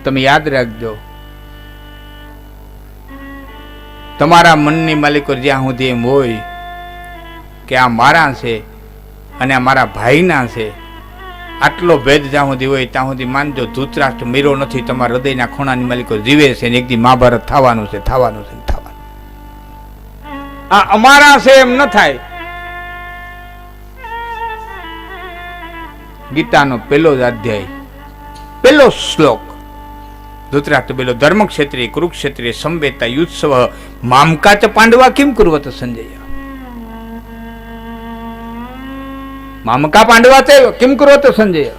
તમે યાદ રાખજો, તમારા મનની માલિકો જ્યાં સુધી એમ હોય કે આ મારા છે અને આ મારા ભાઈના છે, આટલો ભેદ જ્યાં સુધી હોય ત્યાં સુધી માનજો ધૃતરાષ્ટ્ર મીરો નથી. તમારા હૃદયના ખૂણાની માલિકો જીવે છે ને એક દી મહાભારત થવાનું છે, થવાનું છે, થવાનું. આ અમારા છે એમ ન થાય. ગીતાનો પહેલો જ અધ્યાય, પહેલો શ્લોક, ધૃતરાષ્ટ્ર બોલો ધર્મક્ષેત્રે કુરુક્ષેત્રે સંવેતા યુત્સવ મામકા ચ પાંડવા કિમ કુર્વત સંજય. મામકા પાંડવા તે કિમ કુર્વત સંજય.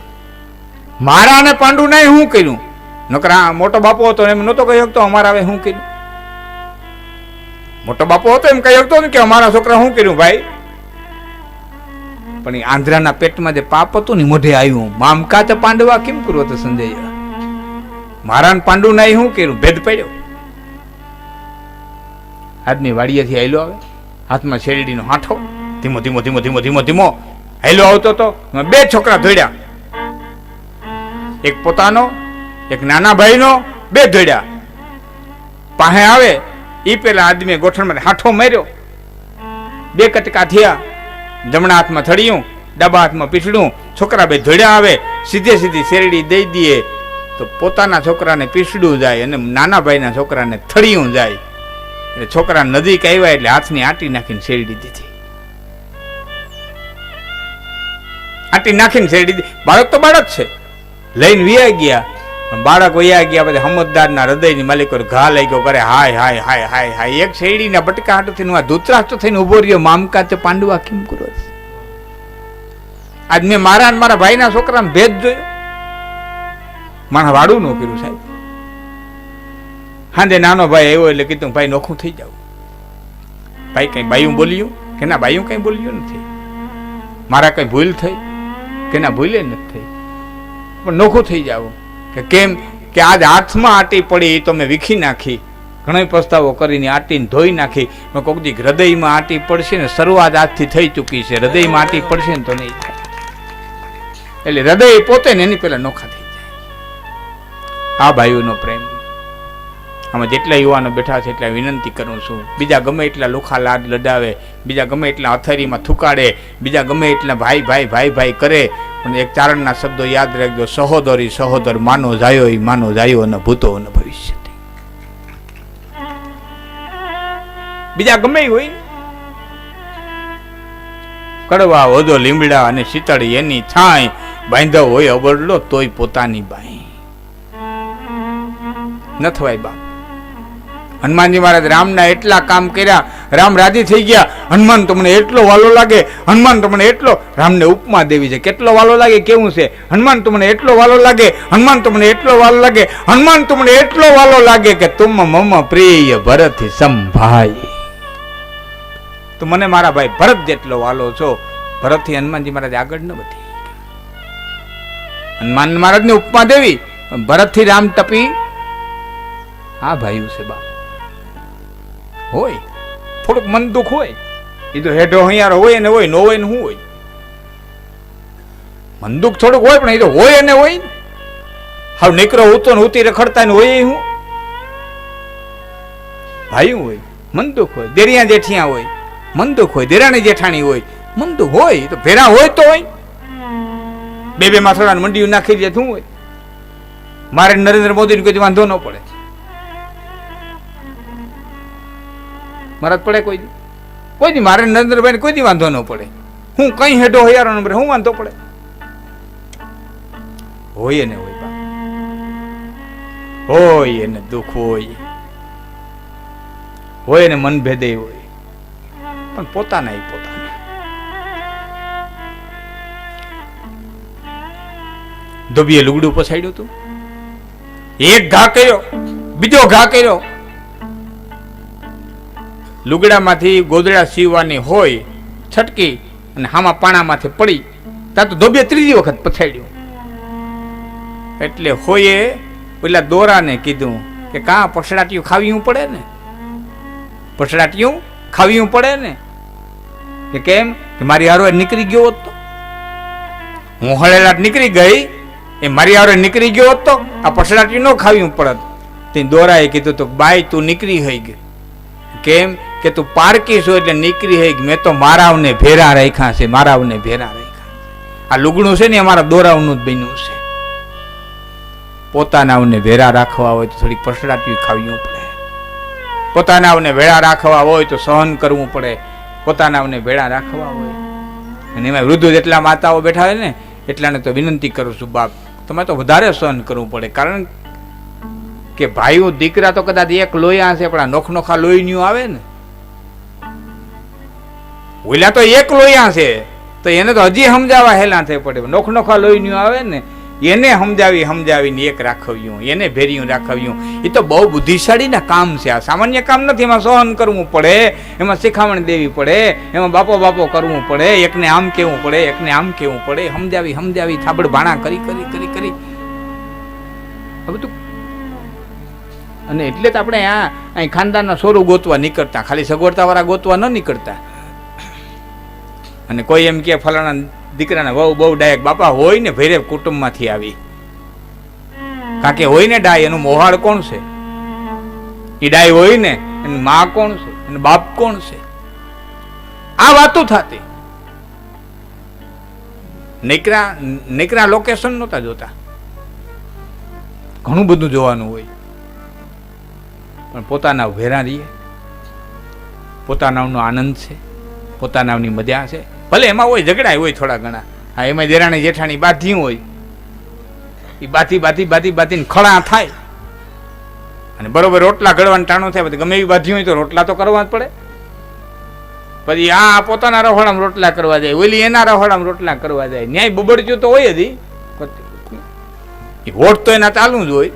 મારા અને પાંડુ નહીં હું કર્યું? નકરા મોટો બાપો હતો એમ નહોતો કહી શકતો અમારા હવે શું કર્યું? મોટો બાપો હતો એમ કહી શકતો ને કે અમારા છોકરા શું કર્યું ભાઈ? પણ એ આંધ્રાના પેટમાં જે પાપ હતું ને મોઢે આવ્યું. મામકા ચ પાંડવા કિમ કુર્વત સંજય. મારા પાંડુ ના શું કર્યું? ભેદ પડ્યો. આજની વાડીએથી હાલ્યો આવે, હાથમાં શેરડીનો હાંઠો, ધીમો ધીમો ધીમો ધીમો ધીમો ધીમો હાલ્યો આવતો તો બે છોકરા ધોડ્યા, એક પોતાનો એક નાના ભાઈનો, બે ધોડ્યા. પાસે આવે એ પેલા આદમી ગોઠણમાં હાંઠો માર્યો, બે કટકા થયા, જમણા હાથમાં થળિયું, ડાબા હાથમાં પીછડું. છોકરા બે ધોડ્યા આવે, સીધે સીધી શેરડી દઈ દઈએ તો પોતાના છોકરાને પીસડું જાય અને નાના ભાઈના છોકરાને થળિયું જાય. એટલે છોકરા નજીક આવ્યા એટલે હાથની આટી નાખીને શેરડી દીધી. આટી નાખીને શેરડી દીધી. બાળક તો બાળક છે, લઈને વિયા ગયા. બાળક વયા ગયા પછી સમજદારના હૃદયની માલિકો ઘા લઈ ગયો કરે હાય હાય હાય હાય હાય. એક શેરડીના બટકા હાટથી ધૃતરાષ્ટ્ર થઈને ઉભો રહ્યો. મામકા ચ પાંડવા કિમ કુર્વત. આજ મેં મારા અને મારા ભાઈના છોકરાને ભેદ જોયો. માણસ વાડું ન કર્યું સાહેબ. હાંજે નાનો ભાઈ આવ્યો એટલે કીધું ભાઈ નોખું થઈ જાવ. ભાઈ કઈ બાયું બોલ્યું કે ના? બાયું કઈ બોલ્યું નથી. મારા કઈ ભૂલ થઈ કે ના? ભૂલે નથી થઈ. પણ નોખું થઈ જાવ કે કેમ? કે આજ હાથમાં આટી પડી તો મેં વીખી નાખી, ઘણો પસ્તાવો કરીને આટીને ધોઈ નાખી. કોક દી હૃદયમાં આટી પડશે ને, શરૂઆત આજથી થઈ ચૂકી છે. હૃદયમાં આટી પડશે ને તો નહીં થાય. એટલે હૃદય પોતે ને એની પેલા નોખા થઈ. આ ભાઈઓનો પ્રેમ. આમાં જેટલા યુવાનો બેઠા છે એટલા વિનંતી કરું છું, બીજા ગમે એટલા લોખા લાડ લડાવે, બીજા ગમે એટલા અથેરીમાં થૂકાડે, બીજા ગમે એટલા ભાઈ ભાઈ ભાઈ ભાઈ કરે, પણ એક ચારણના શબ્દો યાદ રાખજો, સહોદરી સહોદર માનો જાયો ઈ માનો જાયો અને ભૂતો અને ભવિષ્ય. બીજા ગમે હોય, કડવા ઓદો લીમડા અને શીતળી એની છાંય, બાંધવ હોય અબરડો તોય પોતાની બાઈ ન થવાય બાપ. હનુમાનજી મહારાજ રામના એટલા કામ કર્યા, રામ રાજી થઈ ગયા. હનુમાન તો મને એટલો વાલો લાગે, હનુમાન તો મને એટલો, રામને ઉપમા દેવી છે, કેટલો વાલો લાગે કેવું છે? હનુમાન તો મને એટલો વાલો લાગે, હનુમાન તો મને એટલો વાલો લાગે, હનુમાન તો મને એટલો વાલો લાગે કે તુમ મમ પ્રિય ભરત સંભાઈ. તો મને મારા ભાઈ ભરત જેટલો વાલો છો. ભરતથી હનુમાનજી મહારાજ આગળ ન વધી. હનુમાન મહારાજને ઉપમા દેવી, ભરતથી રામ ટપી. હા ભાઈ છે બા. હોય થોડુંક મન દુઃખ હોય, એ તો હેઠો હૈયારો હોય ને હોય, નો હોય ને શું હોય? મન દુઃખ થોડુંક હોય પણ એ તો હોય ને હોય. હવે નીકળો ઉતો ને ઉતી રખડતા ને હોય. હું ભાઈ હોય, મન દુઃખ હોય. દેરિયા જેઠિયા હોય, મન દુઃખ હોય. દેરાણી જેઠાણી હોય, મન દુઃખ હોય. તો ભેરા હોય તો હોય. બે બે માથડા મંડીયું નાખી દે શું હોય? મારે નરેન્દ્ર મોદીને કોઈ વાંધો ન પડે. મારા પડે કોઈ દી મારે નરેન્દ્રભાઈ કોઈ દી વાંધો ન પડે. હું કઈ હેઠો હૈયારો નંબર હું વાંધો પડે? હોય ને હોય, હોય એને દુઃખ હોય, હોય ને મન ભેદે હોય, પણ પોતાના પોતાના. ધોબીએ લુગડું પછાડ્યું હતું, એક ઘા કર્યો, બીજો ઘા કર્યો. લુગડામાંથી ગોદડા સીવવાની હોય, છટકી અને હામાં પાણામાંથી પડી, ત્યાં તો ધોબીએ ત્રીજી વખત પછાડ્યું. એટલે હોયે પેલા દોરાને કીધું કે કાં પછડાટીયું ખાવ્યું પડે ને, પછડાટીયું ખાવ્યું પડે ને. કે કેમ? કે મારી હારો નીકળી ગયો હોત તો, હું હળેલાટ નીકળી ગઈ એ મારી હારે નીકળી ગયો હોત તો આ પસડાટી ન ખાવી પડત. તે દોરાએ કીધું તો બાઈ તું નીકળી હઈ ગઈ. કેમ કે તું પારકી છો એટલે નીકળી હઈ ગઈ. મેં તો મારાવને ભેરા રાખ્યા છે, મારાવને ભેરા રાખ્યા. આ લુગડું છે ને અમારા દોરાવનું જ બન્યું છે. પોતાનાઓને ભેરા રાખવા હોય તો થોડીક પસડાટી ખાવી પડે. પોતાનાઓને ભેળા રાખવા હોય તો સહન કરવું પડે. પોતાનાઓને ભેળા રાખવા હોય અને એમાં વૃદ્ધ જેટલા માતાઓ બેઠા હોય ને એટલાને તો વિનંતી કરું છું, બાપ તમે તો વધારે સહન કરવું પડે. કારણ કે ભાઈઓ દીકરા તો કદાચ એક લોહીયા છે, પણ આ નોખનોખા લોહીનું આવે ને, ઓલા તો એક લોહીયા છે તો એને તો હજી સમજાવવા હેલા થઈ પડે. નોખનોખા લોહીનું આવે ને એને સમજાવીને એક રાખવ્યું, એને ભેર્યું રાખવ્યું. એ તો બહુ બુદ્ધિશાળીના કામ છે. આ સામાન્ય કામ નથી. એમાં સહન કરવું પડે, એમાં શિખામણ દેવી પડે, એમાં બાપો કરવું પડે, એકને આમ કેવું પડે, એકને આમ કેવું પડે, સમજાવી થાબડ ભાણા કરી બધું. અને એટલે જ આપણે અહીં ખાનદાનના સોરું ગોતવા નીકળતા, ખાલી સગવડતા વાળા ગોતવા ન નીકળતા. અને કોઈ એમ કે ફલાણા દીકરાના બહુ ડાયક બાપા હોય ને ભૈરવ કુટુંબમાંથી આવી, કારણ કે હોય ને ડાય, એનું મોહાળ કોણ છે? એ ડાય હોય ને એની માં કોણ છે, એનો બાપ કોણ છે? આ વાતો થતી. નીકરા લોકેશન નહોતા જોતા, ઘણું બધું જોવાનું હોય. પણ પોતાના ભેરા રહીએ, પોતાનાનો આનંદ છે, પોતાનાની મજા છે. ભલે એમાં હોય ઝઘડા હોય થોડા ઘણા, હા એમાં દેરાણી જેઠાણી બાધી હોય, એ બાથી ખળા થાય અને બરોબર રોટલા ઘડવાનું ટાણું થાય. પછી ગમે એવી બાધી હોય તો રોટલા તો કરવા જ પડે. પછી આ પોતાના રહોડામાં રોટલા કરવા જાય, ઓલી એના રહોડામાં રોટલા કરવા જાય. ન્યાય બબડજો તો હોય જ, વોટ તો એના ચાલુ જ હોય.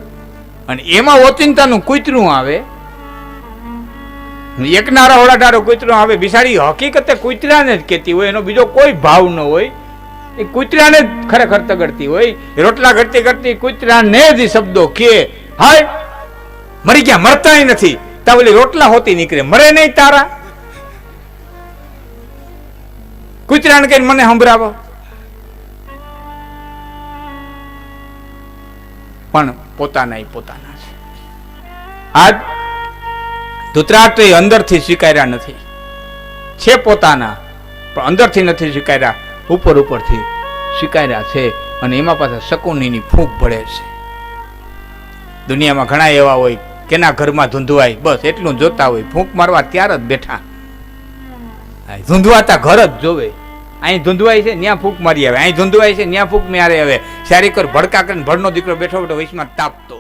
અને એમાં ઓચિંતાનું કૂતરું આવે, એકના રહોડા ડારો કૂતરો આવે. બિસાડી હકીકતે કૂતરાને જ કહેતી હોય, એનો બીજો કોઈ ભાવ ન હોય. એ કૂતરાને જ ખરેખર તગડતી હોય. રોટલા કરતી કૂતરાને જ શબ્દો કે હાય મરી ગયા, મરતાય નથી, તા ઓલી રોટલા હોતી નીકળે, મરે નહીં તારા. કૂતરાને કઈ મને સંભળાવો. પણ પોતાના છે. આજ ધૃતરાષ્ટ્ર અંદરથી સ્વીકાર્યા નથી, છે પોતાના પણ અંદરથી નથી સ્વીકાર્યા, ઉપરથી સ્વીકાર્યા છે. અને એમાં પાછા શકુનીની ફૂંક ભળે છે. દુનિયામાં ઘણા એવા હોય કેના ઘરમાં ધૂંધવાય, બસ એટલું જોતા હોય, ફૂંક મારવા ત્યાર જ બેઠા. ધૂંધવાતા ઘર જ જોવે. અહીં ધૂંધવાય છે ત્યાં ફૂંક મારી આવે, અહીં ધૂંધવાય છે ત્યાં ફૂંક મારી આવે. શારીકર ભડકા કરીને ભડનો દીકરો બેઠો વૈશમાં તાપતો